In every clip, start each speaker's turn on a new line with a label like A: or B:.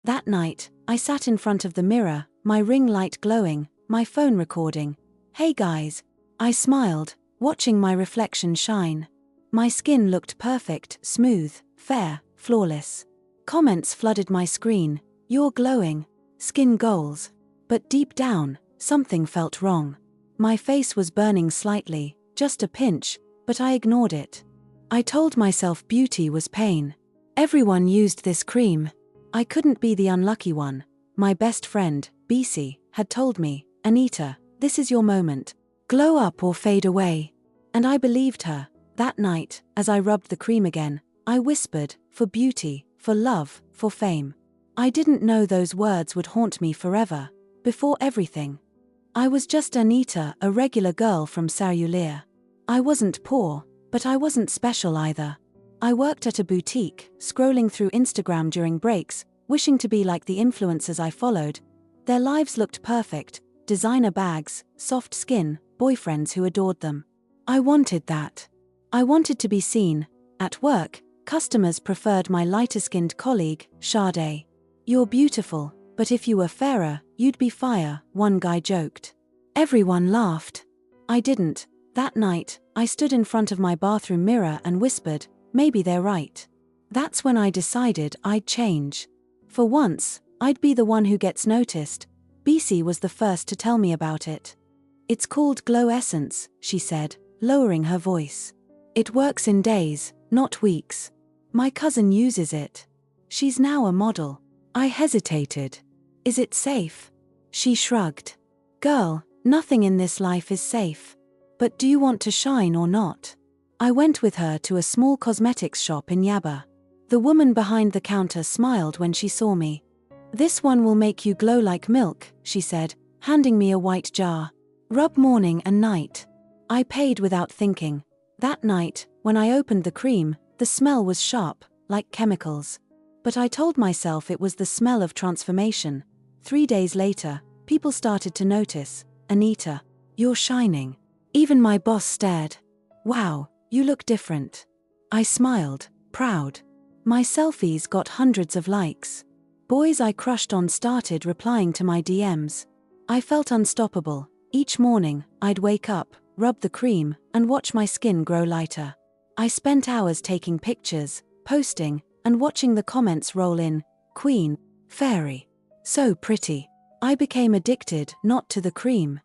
A: That night, I sat in front of the mirror, my ring light glowing, my phone recording. "Hey guys." I smiled, watching my reflection shine. My skin looked perfect, smooth, fair, flawless. Comments flooded my screen. "You're glowing. Skin goals." But deep down, something felt wrong. My face was burning slightly, just a pinch, but I ignored it. I told myself beauty was pain. Everyone used this cream. I couldn't be the unlucky one. My best friend, BC, had told me, "Anita, this is your moment. Glow up or fade away." And I believed her. That night, as I rubbed the cream again, I whispered, "For beauty, for love, for fame." I didn't know those words would haunt me forever. Before everything, I was just Anita, a regular girl from Sarulea. I wasn't poor, but I wasn't special either. I worked at a boutique, scrolling through Instagram during breaks, wishing to be like the influencers I followed. Their lives looked perfect: designer bags, soft skin, boyfriends who adored them. I wanted that. I wanted to be seen. At work, customers preferred my lighter-skinned colleague, Sade. "You're beautiful, but if you were fairer, you'd be fire," one guy joked. Everyone laughed. I didn't. That night, I stood in front of my bathroom mirror and whispered, "Maybe they're right." That's when I decided I'd change. For once, I'd be the one who gets noticed. BC was the first to tell me about it. "It's called Glow Essence," she said, lowering her voice. "It works in days, not weeks. My cousin uses it. She's now a model." I hesitated. "Is it safe?" She shrugged. "Girl, nothing in this life is safe. But do you want to shine or not?" I went with her to a small cosmetics shop in Yaba. The woman behind the counter smiled when she saw me. "This one will make you glow like milk," she said, handing me a white jar. "Rub morning and night." I paid without thinking. That night, when I opened the cream, the smell was sharp, like chemicals. But I told myself it was the smell of transformation. 3 days later, people started to notice. "Anita, you're shining." Even my boss stared. "Wow, you look different." I smiled, proud. My selfies got hundreds of likes. Boys I crushed on started replying to my DMs. I felt unstoppable. Each morning, I'd wake up, rub the cream, and watch my skin grow lighter. I spent hours taking pictures, posting, and watching the comments roll in. "Queen," "Fairy," "So pretty." I became addicted, not to the cream,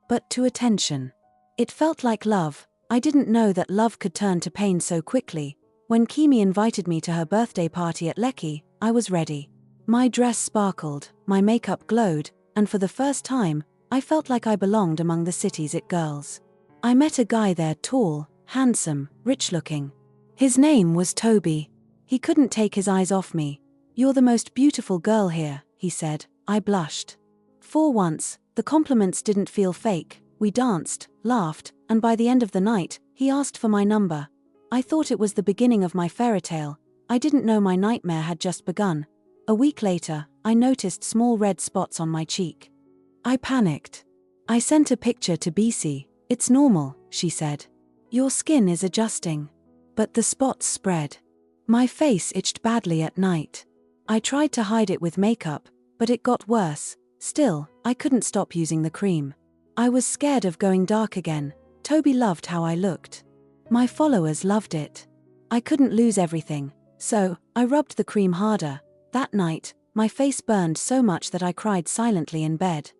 A: but to attention. It felt like love. I didn't know that love could turn to pain so quickly. When Kimi invited me to her birthday party at Lekki, I was ready. My dress sparkled, my makeup glowed, and for the first time, I felt like I belonged among the city's it girls. I met a guy there, tall, handsome, rich-looking. His name was Toby. He couldn't take his eyes off me. "You're the most beautiful girl here," he said. I blushed. For once, the compliments didn't feel fake. We danced, laughed, and by the end of the night, he asked for my number. I thought it was the beginning of my fairy tale. I didn't know my nightmare had just begun. A week later, I noticed small red spots on my cheek. I panicked. I sent a picture to BC. "It's normal," she said. "Your skin is adjusting." But the spots spread. My face itched badly at night. I tried to hide it with makeup, but it got worse. Still, I couldn't stop using the cream. I was scared of going dark again. Toby loved how I looked. My followers loved it. I couldn't lose everything, so I rubbed the cream harder. That night, my face burned so much that I cried silently in bed.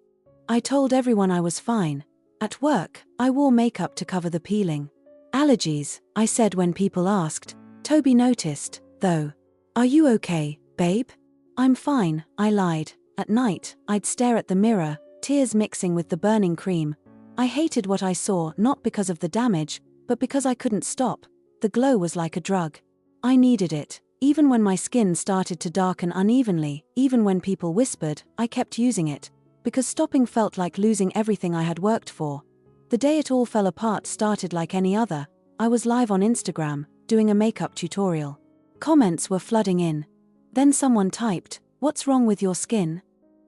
A: I told everyone I was fine. At work, I wore makeup to cover the peeling. "Allergies," I said when people asked. Toby noticed, though. "Are you okay, babe?" "I'm fine," I lied. At night, I'd stare at the mirror, tears mixing with the burning cream. I hated what I saw, not because of the damage, but because I couldn't stop. The glow was like a drug. I needed it. Even when my skin started to darken unevenly, even when people whispered, I kept using it. Because stopping felt like losing everything I had worked for. The day it all fell apart started like any other. I was live on Instagram, doing a makeup tutorial. Comments were flooding in. Then someone typed, "What's wrong with your skin?"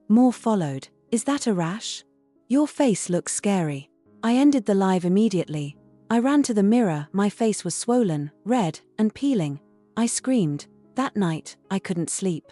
A: More followed. "Is that a rash? Your face looks scary." I ended the live immediately. I ran to the mirror, my face was swollen, red, and peeling. I screamed. That night, I couldn't sleep.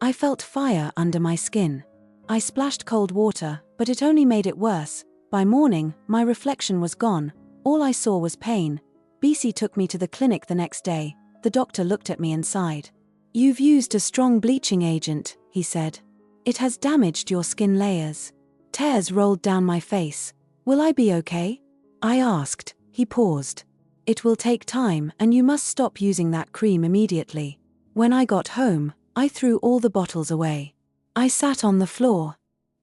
A: I felt fire under my skin. I splashed cold water, but it only made it worse. By morning, my reflection was gone. All I saw was pain. BC took me to the clinic the next day. The doctor looked at me and sighed. "You've used a strong bleaching agent," he said. "It has damaged your skin layers." Tears rolled down my face. "Will I be okay?" I asked. He paused. "It will take time, and you must stop using that cream immediately." When I got home, I threw all the bottles away. I sat on the floor,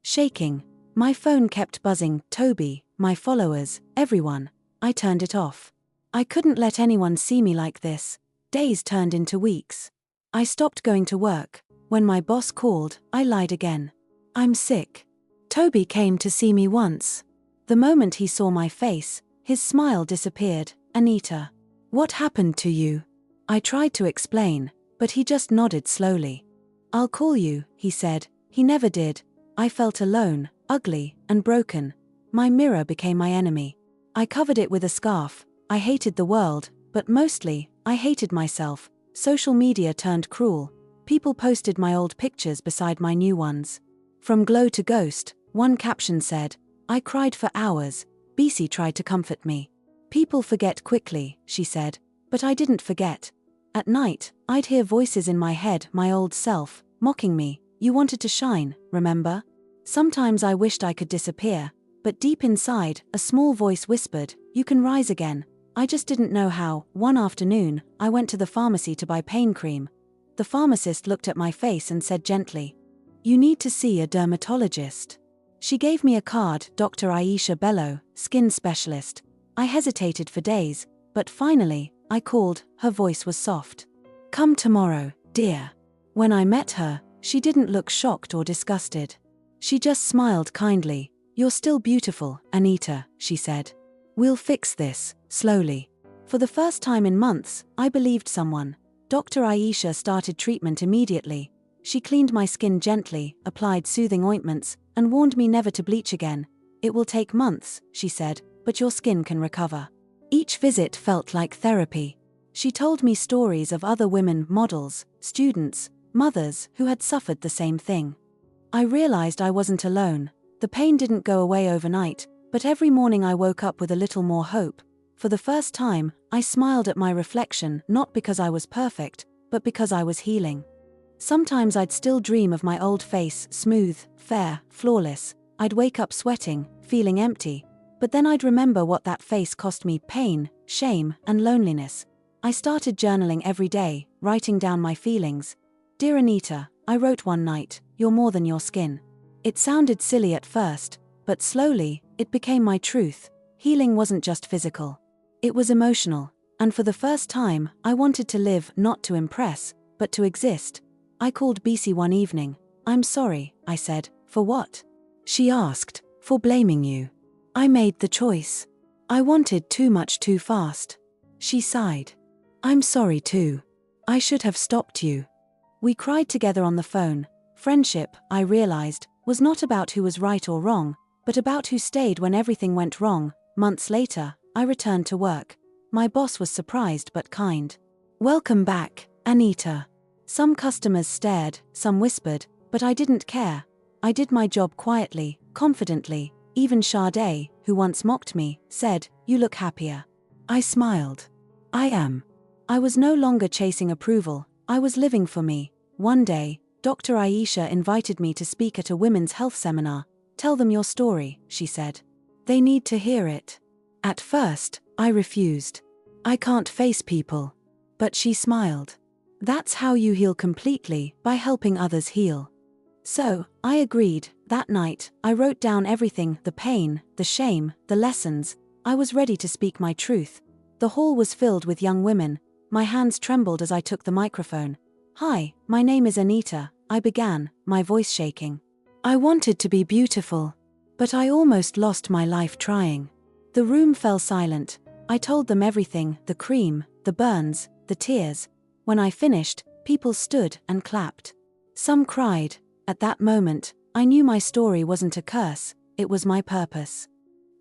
A: shaking. My phone kept buzzing. Toby, my followers, everyone. I turned it off. I couldn't let anyone see me like this. Days turned into weeks. I stopped going to work. When my boss called, I lied again. "I'm sick." Toby came to see me once. The moment he saw my face, his smile disappeared. "Anita, what happened to you?" I tried to explain, but he just nodded slowly. "I'll call you," he said. He never did. I felt alone, ugly, and broken. My mirror became my enemy. I covered it with a scarf. I hated the world, but mostly, I hated myself. Social media turned cruel. People posted my old pictures beside my new ones. From glow to ghost, one caption said, "I cried for hours." BC tried to comfort me. "People forget quickly," she said, but I didn't forget. At night, I'd hear voices in my head, my old self, mocking me. "You wanted to shine, remember?" Sometimes I wished I could disappear, but deep inside, a small voice whispered, "You can rise again." I just didn't know how. One afternoon, I went to the pharmacy to buy pain cream. The pharmacist looked at my face and said gently, "You need to see a dermatologist." She gave me a card, Dr. Aisha Bello, skin specialist. I hesitated for days, but finally, I called. Her voice was soft. "Come tomorrow, dear." When I met her, she didn't look shocked or disgusted. She just smiled kindly. "You're still beautiful, Anita," she said. "We'll fix this, slowly." For the first time in months, I believed someone. Dr. Aisha started treatment immediately. She cleaned my skin gently, applied soothing ointments, and warned me never to bleach again. "It will take months," she said, "but your skin can recover." Each visit felt like therapy. She told me stories of other women, models, students, mothers who had suffered the same thing. I realized I wasn't alone. The pain didn't go away overnight, but every morning I woke up with a little more hope. For the first time, I smiled at my reflection, not because I was perfect, but because I was healing. Sometimes I'd still dream of my old face, smooth, fair, flawless. I'd wake up sweating, feeling empty. But then I'd remember what that face cost me: pain, shame, and loneliness. I started journaling every day, writing down my feelings. "Dear Anita," I wrote one night, "you're more than your skin." It sounded silly at first, but slowly, it became my truth. Healing wasn't just physical. It was emotional, and for the first time, I wanted to live, not to impress, but to exist. I called BC one evening. "I'm sorry," I said. "For what?" She asked. "For blaming you. I made the choice. I wanted too much too fast." She sighed. "I'm sorry too. I should have stopped you." We cried together on the phone. Friendship, I realized, was not about who was right or wrong, but about who stayed when everything went wrong. Months later, I returned to work. My boss was surprised but kind. "Welcome back, Anita." Some customers stared, some whispered, but I didn't care. I did my job quietly, confidently. Even Sade, who once mocked me, said, "You look happier." I smiled. I am. I was no longer chasing approval, I was living for me. One day, Dr. Aisha invited me to speak at a women's health seminar. "Tell them your story," she said. "They need to hear it." At first, I refused. "I can't face people." But she smiled. "That's how you heal completely, by helping others heal." So, I agreed. That night, I wrote down everything: the pain, the shame, the lessons. I was ready to speak my truth. The hall was filled with young women. My hands trembled as I took the microphone. "Hi, my name is Anita," I began, my voice shaking. "I wanted to be beautiful. But I almost lost my life trying." The room fell silent. I told them everything: the cream, the burns, the tears. When I finished, people stood and clapped. Some cried. At that moment, I knew my story wasn't a curse, it was my purpose.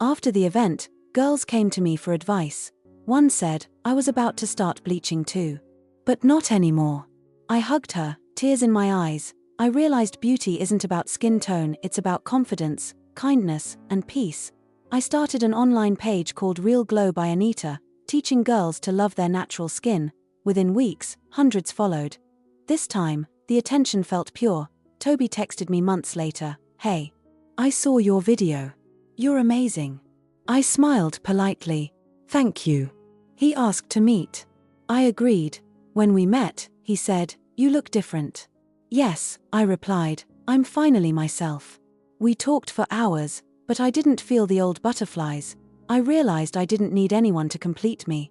A: After the event, girls came to me for advice. One said, I was about to start bleaching too. But not anymore. I hugged her, tears in my eyes. I realized beauty isn't about skin tone, it's about confidence, kindness, and peace. I started an online page called Real Glow by Anita, teaching girls to love their natural skin. Within weeks, hundreds followed. This time, the attention felt pure. Toby texted me months later, "Hey, I saw your video. You're amazing." I smiled politely. "Thank you." He asked to meet. I agreed. When we met, he said, "You look different." "Yes," I replied, "I'm finally myself." We talked for hours, but I didn't feel the old butterflies. I realized I didn't need anyone to complete me.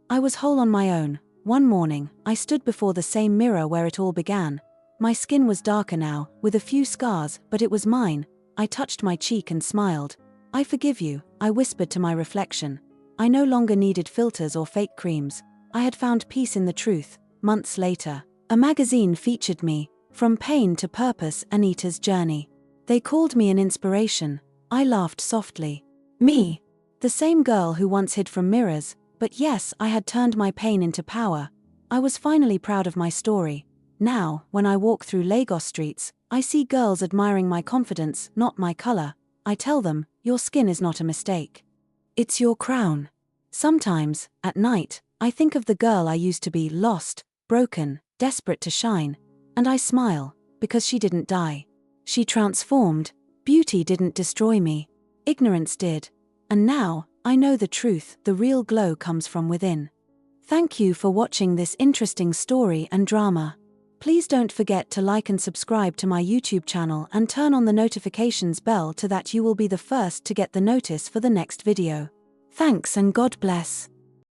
A: I was whole on my own. One morning, I stood before the same mirror where it all began. My skin was darker now, with a few scars, but it was mine. I touched my cheek and smiled. "I forgive you," I whispered to my reflection. I no longer needed filters or fake creams. I had found peace in the truth. Months later, a magazine featured me, From Pain to Purpose: Anita's Journey. They called me an inspiration. I laughed softly. Me, the same girl who once hid from mirrors, but yes, I had turned my pain into power. I was finally proud of my story. Now, when I walk through Lagos streets, I see girls admiring my confidence, not my color. I tell them, your skin is not a mistake. It's your crown. Sometimes, at night, I think of the girl I used to be, lost, broken, desperate to shine. And I smile, because she didn't die. She transformed. Beauty didn't destroy me. Ignorance did. And now, I know the truth, the real glow comes from within. Thank you for watching this interesting story and drama. Please don't forget to like and subscribe to my YouTube channel and turn on the notifications bell so that you will be the first to get the notice for the next video. Thanks and God bless.